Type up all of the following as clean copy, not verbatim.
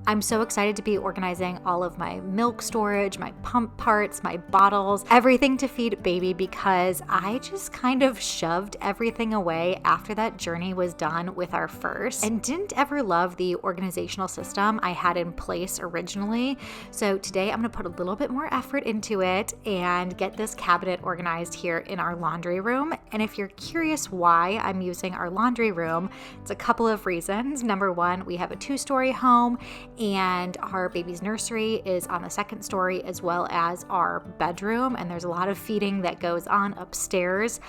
I'm so excited to be organizing all of my milk storage, my pump parts, my bottles, everything to feed baby, because I just kind of shoved everything away after that journey was done with our first and didn't ever love the organizational system I had in place originally. So today I'm going to put a little bit more effort into it and get this cabinet organized here in our laundry room. And if you're curious why I'm using our laundry room, it's a couple of reasons. Number one, we have a 2-story home, and our baby's nursery is on the 2nd story, as well as our bedroom, and there's a lot of feeding that goes on upstairs.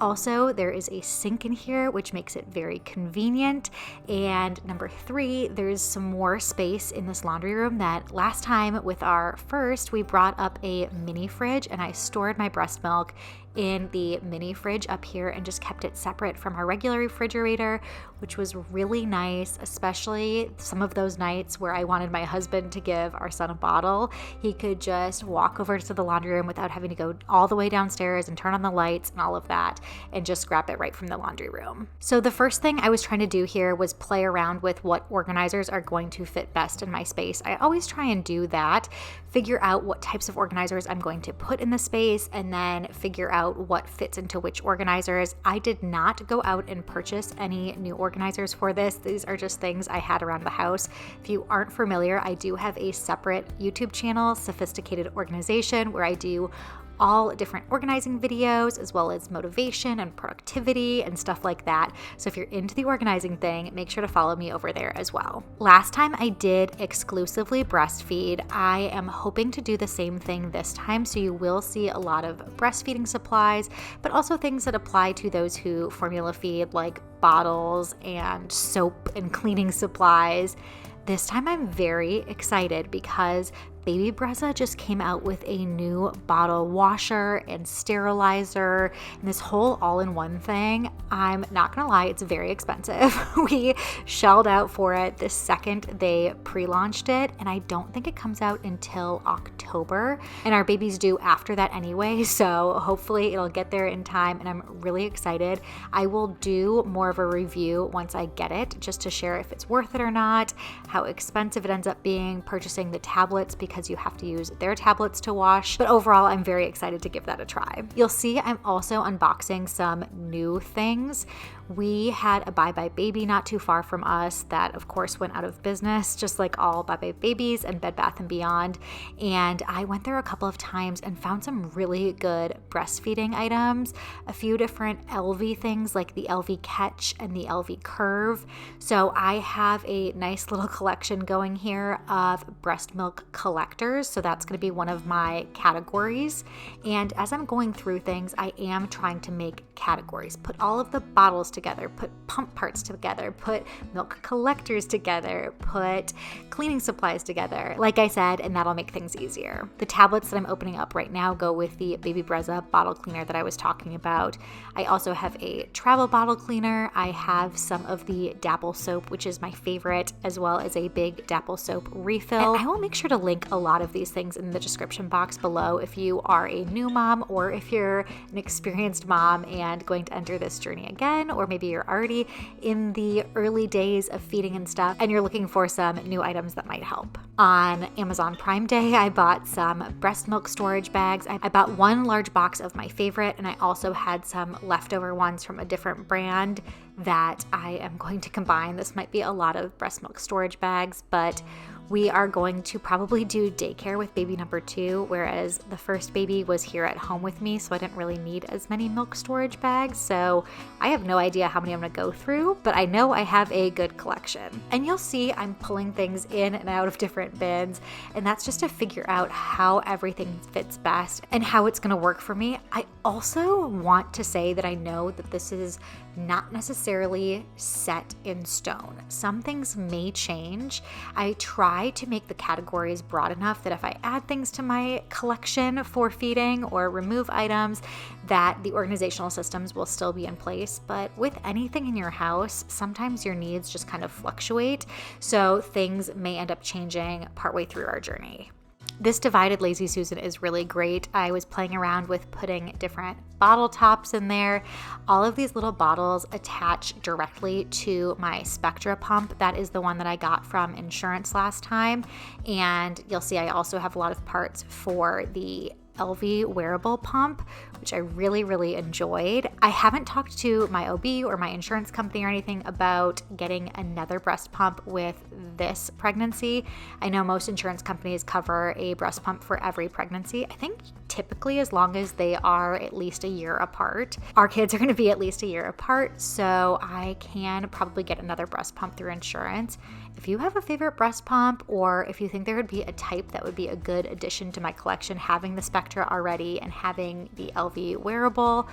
Also, there is a sink in here, which makes it very convenient. And number 3, there's some more space in this laundry room that last time with our first, we brought up a mini fridge, and I stored my breast milk in the mini fridge up here and just kept it separate from our regular refrigerator, which was really nice, especially some of those nights where I wanted my husband to give our son a bottle. He could just walk over to the laundry room without having to go all the way downstairs and turn on the lights and all of that, and just grab it right from the laundry room. So the first thing I was trying to do here was play around with what organizers are going to fit best in my space. I always try and do that, figure out what types of organizers I'm going to put in the space, and then figure out what fits into which organizers. I did not go out and purchase any new organizers for this. These are just things I had around the house. If you aren't familiar, I do have a separate YouTube channel, Sophisticated Organization, where I do all different organizing videos, as well as motivation and productivity and stuff like that. So if you're into the organizing thing, make sure to follow me over there as well. Last time I did exclusively breastfeed. I am hoping to do the same thing this time. So you will see a lot of breastfeeding supplies, but also things that apply to those who formula feed, like bottles and soap and cleaning supplies. This time I'm very excited because Baby Brezza just came out with a new bottle washer and sterilizer and this whole all-in-one thing. I'm not gonna lie, it's very expensive. We shelled out for it the second they pre-launched it, and I don't think it comes out until October, and our baby's due after that anyway, so hopefully it'll get there in time, and I'm really excited. I will do more of a review once I get it, just to share if it's worth it or not, how expensive it ends up being, purchasing the tablets because you have to use their tablets to wash. But overall, I'm very excited to give that a try. You'll see I'm also unboxing some new things. We had a Bye Bye Baby not too far from us that of course went out of business, just like all Bye Bye Babies and Bed Bath & Beyond. And I went there a couple of times and found some really good breastfeeding items, a few different LV things like the LV Catch and the LV Curve. So I have a nice little collection going here of breast milk collectors. So that's going to be one of my categories. And as I'm going through things, I am trying to make categories, put all of the bottles together, put pump parts together, put milk collectors together, put cleaning supplies together, like I said, and that'll make things easier. The tablets that I'm opening up right now go with the Baby Brezza bottle cleaner that I was talking about. I also have a travel bottle cleaner. I have some of the Dapple soap, which is my favorite, as well as a big Dapple soap refill. And I will make sure to link a lot of these things in the description box below if you are a new mom or if you're an experienced mom and going to enter this journey again, or maybe you're already in the early days of feeding and stuff and you're looking for some new items that might help. On Amazon Prime Day, I bought some breast milk storage bags. I bought one large box of my favorite, and I also had some leftover ones from a different brand that I am going to combine. This might be a lot of breast milk storage bags, but we are going to probably do daycare with baby number 2, whereas the first baby was here at home with me, so I didn't really need as many milk storage bags. So I have no idea how many I'm gonna go through, but I know I have a good collection. And you'll see I'm pulling things in and out of different bins, and that's just to figure out how everything fits best and how it's gonna work for me. I also want to say that I know that this is not necessarily set in stone. Some things may change. I try to make the categories broad enough that if I add things to my collection for feeding or remove items, that the organizational systems will still be in place. But with anything in your house, sometimes your needs just kind of fluctuate. So things may end up changing partway through our journey. This divided Lazy Susan is really great. I was playing around with putting different bottle tops in there. All of these little bottles attach directly to my Spectra pump. That is the one that I got from insurance last time. And you'll see I also have a lot of parts for the LV wearable pump, which I really, really enjoyed. I haven't talked to my OB or my insurance company or anything about getting another breast pump with this pregnancy. I know most insurance companies cover a breast pump for every pregnancy. I think typically as long as they are at least a year apart. Our kids are going to be at least a year apart, so I can probably get another breast pump through insurance. If you have a favorite breast pump, or if you think there would be a type that would be a good addition to my collection, having the Spectra already and having the LV wearable,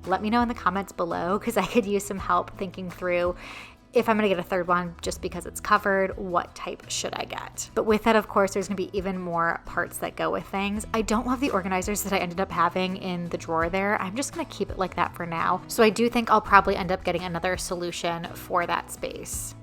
let me know in the comments below, because I could use some help thinking through if I'm going to get a third one just because it's covered, what type should I get? But with that, of course, there's going to be even more parts that go with things. I don't love the organizers that I ended up having in the drawer there. I'm just going to keep it like that for now. So I do think I'll probably end up getting another solution for that space.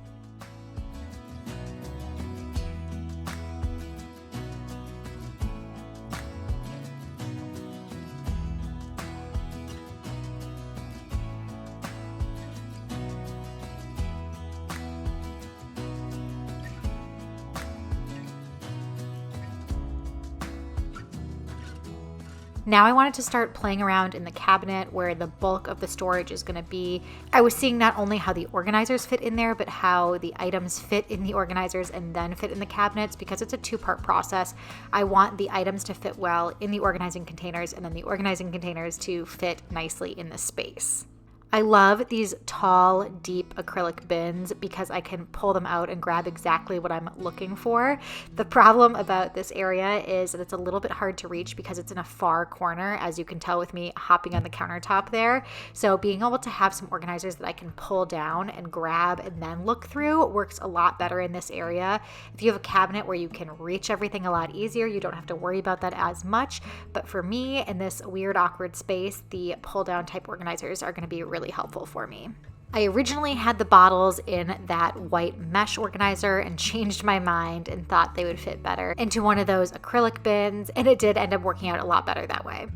Now I wanted to start playing around in the cabinet where the bulk of the storage is going to be. I was seeing not only how the organizers fit in there, but how the items fit in the organizers and then fit in the cabinets, because it's a two-part process. I want the items to fit well in the organizing containers, and then the organizing containers to fit nicely in the space. I love these tall, deep acrylic bins because I can pull them out and grab exactly what I'm looking for. The problem about this area is that it's a little bit hard to reach because it's in a far corner, as you can tell with me hopping on the countertop there. So being able to have some organizers that I can pull down and grab and then look through works a lot better in this area. If you have a cabinet where you can reach everything a lot easier, you don't have to worry about that as much. But for me, in this weird, awkward space, the pull-down type organizers are going to be really helpful for me. I originally had the bottles in that white mesh organizer and changed my mind and thought they would fit better into one of those acrylic bins, and it did end up working out a lot better that way.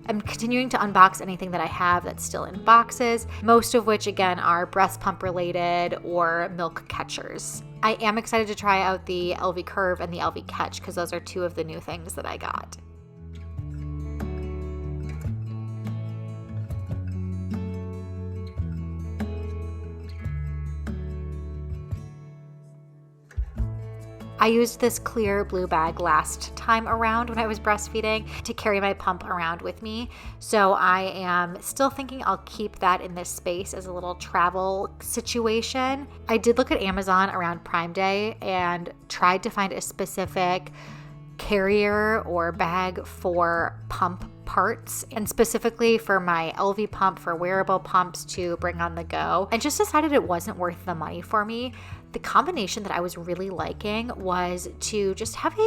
I'm continuing to unbox anything that I have that's still in boxes, most of which again are breast pump related or milk catchers. I am excited to try out the LV Curve and the LV Catch because those are two of the new things that I got. I used this clear blue bag last time around when I was breastfeeding to carry my pump around with me. So I am still thinking I'll keep that in this space as a little travel situation. I did look at Amazon around Prime Day and tried to find a specific carrier or bag for pump parts, and specifically for my LV pump for wearable pumps to bring on the go, and just decided it wasn't worth the money for me. The combination that I was really liking was to just have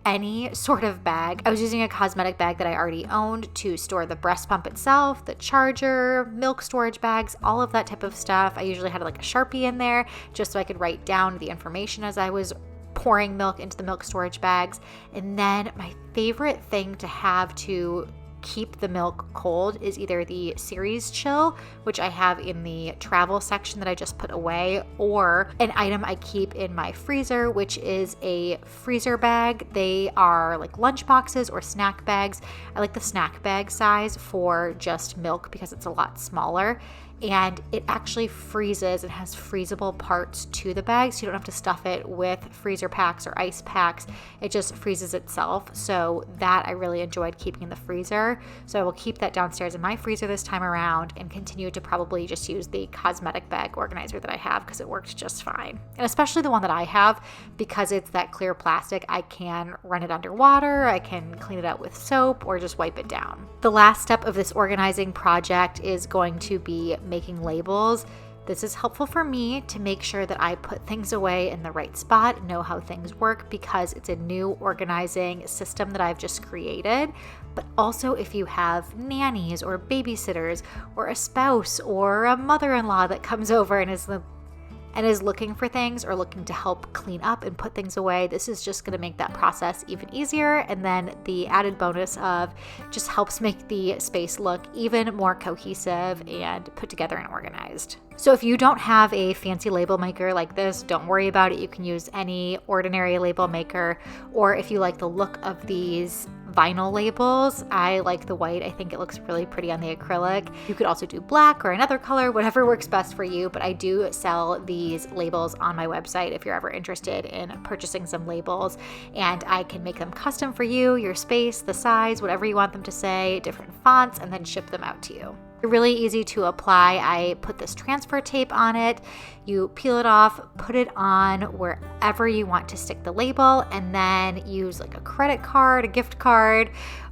any sort of bag. I was using a cosmetic bag that I already owned to store the breast pump itself, the charger, milk storage bags, all of that type of stuff. I usually had like a Sharpie in there just so I could write down the information as I was pouring milk into the milk storage bags. And then my favorite thing to have to keep the milk cold is either the Series Chill, which I have in the travel section that I just put away, or an item I keep in my freezer, which is a freezer bag. They are like lunch boxes or snack bags. I like the snack bag size for just milk because it's a lot smaller. And it actually freezes and has freezable parts to the bag, so you don't have to stuff it with freezer packs or ice packs. It just freezes itself. So that I really enjoyed keeping in the freezer. So I will keep that downstairs in my freezer this time around and continue to probably just use the cosmetic bag organizer that I have because it worked just fine. And especially the one that I have, because it's that clear plastic, I can run it underwater, I can clean it out with soap, or just wipe it down. The last step of this organizing project is going to be making labels. This is helpful for me to make sure that I put things away in the right spot, know how things work, because it's a new organizing system that I've just created. But also if you have nannies or babysitters or a spouse or a mother-in-law that comes over and is looking for things or looking to help clean up and put things away, this is just going to make that process even easier. And then the added bonus of just helps make the space look even more cohesive and put together and organized. So if you don't have a fancy label maker like this, don't worry about it. You can use any ordinary label maker, or if you like the look of these vinyl labels, I like the white. I think it looks really pretty on the acrylic. You could also do black or another color, whatever works best for you, but I do sell these labels on my website if you're ever interested in purchasing some labels, and I can make them custom for you, your space, the size, whatever you want them to say, different fonts, and then ship them out to you. They're really easy to apply. I put this transfer tape on it. You peel it off, put it on wherever you want to stick the label, and then use like a credit card, a gift card,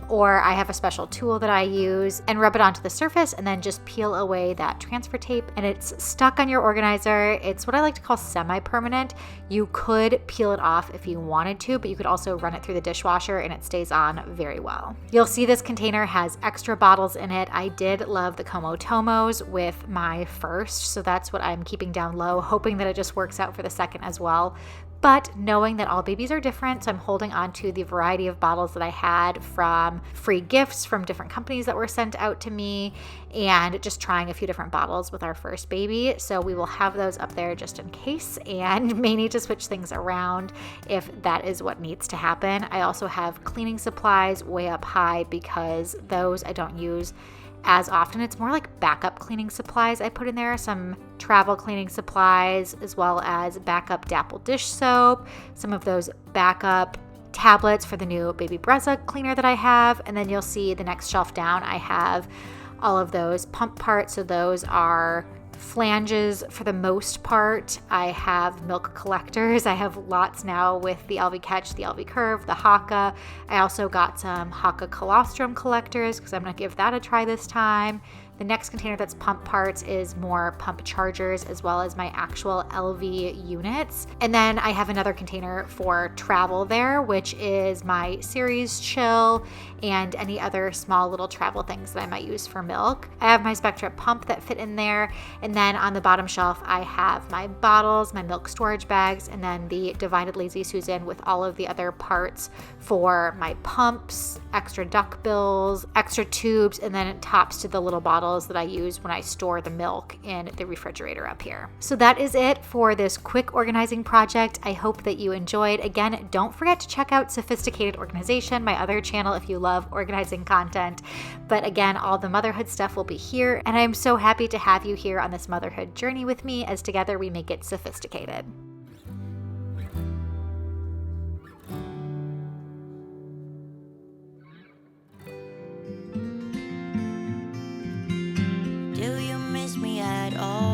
or I have a special tool that I use, and rub it onto the surface and then just peel away that transfer tape, and it's stuck on your organizer. It's what I like to call semi-permanent. You could peel it off if you wanted to, but you could also run it through the dishwasher and it stays on very well. You'll see this container has extra bottles in it. I did love the Como Tomos with my first, so that's what I'm keeping down low, hoping that it just works out for the second as well. But knowing that all babies are different, so I'm holding on to the variety of bottles that I had from free gifts from different companies that were sent out to me, and just trying a few different bottles with our first baby. So we will have those up there just in case, and may need to switch things around if that is what needs to happen. I also have cleaning supplies way up high because those I don't use as often. It's more like backup cleaning supplies I put in there, some travel cleaning supplies, as well as backup Dapple dish soap, some of those backup tablets for the new baby Breastmilk cleaner that I have. And then you'll see the next shelf down, I have all of those pump parts. So those are flanges for the most part. I have milk collectors. I have lots now with the LV Catch, the LV Curve, the Haka. I also got some Haka colostrum collectors because I'm going to give that a try this time. The next container that's pump parts is more pump chargers, as well as my actual LV units. And then I have another container for travel there, which is my Series Chill and any other small little travel things that I might use for milk. I have my Spectra pump that fit in there. And then on the bottom shelf, I have my bottles, my milk storage bags, and then the divided Lazy Susan with all of the other parts for my pumps, extra duck bills, extra tubes, and then it tops to the little bottles that I use when I store the milk in the refrigerator up here. So that is it for this quick organizing project. I hope that you enjoyed. Again, don't forget to check out Sophisticated Organization, my other channel, if you love organizing content. But again, all the motherhood stuff will be here, and I'm so happy to have you here on this motherhood journey with me as together we make it sophisticated. Do you miss me at all?